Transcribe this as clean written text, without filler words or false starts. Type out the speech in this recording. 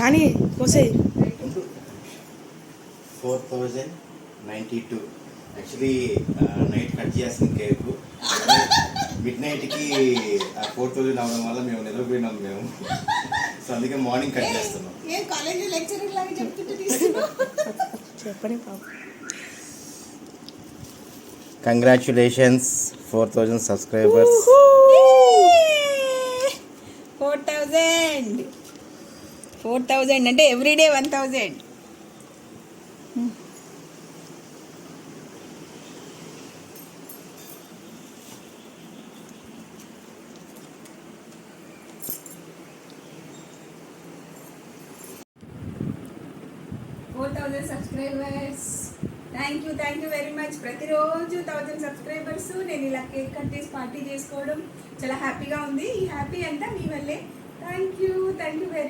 కానీ కోసే 4092 actually night cut చేసిన కేక్ మిడ్ నైట్కి 4000 అవడం వల్ల మేము నిద్రపోయినాం మేము. సో అందుకే మార్నింగ్ కట్ చేస్తున్నాం. చెప్పండి పాప. Congratulations 4000 subscribers. 4000 అంటే everyday 1000. Subscribers thank you very much. ప్రతిరోజు 1000 సబ్స్క్రైబర్స్ నేను ఇలా కేక్ కట్ చేసి పార్టీ చేసుకోవడం చాలా హ్యాపీగా ఉంది. ఈ హ్యాపీ అంతా మీ వల్లే. Thank you very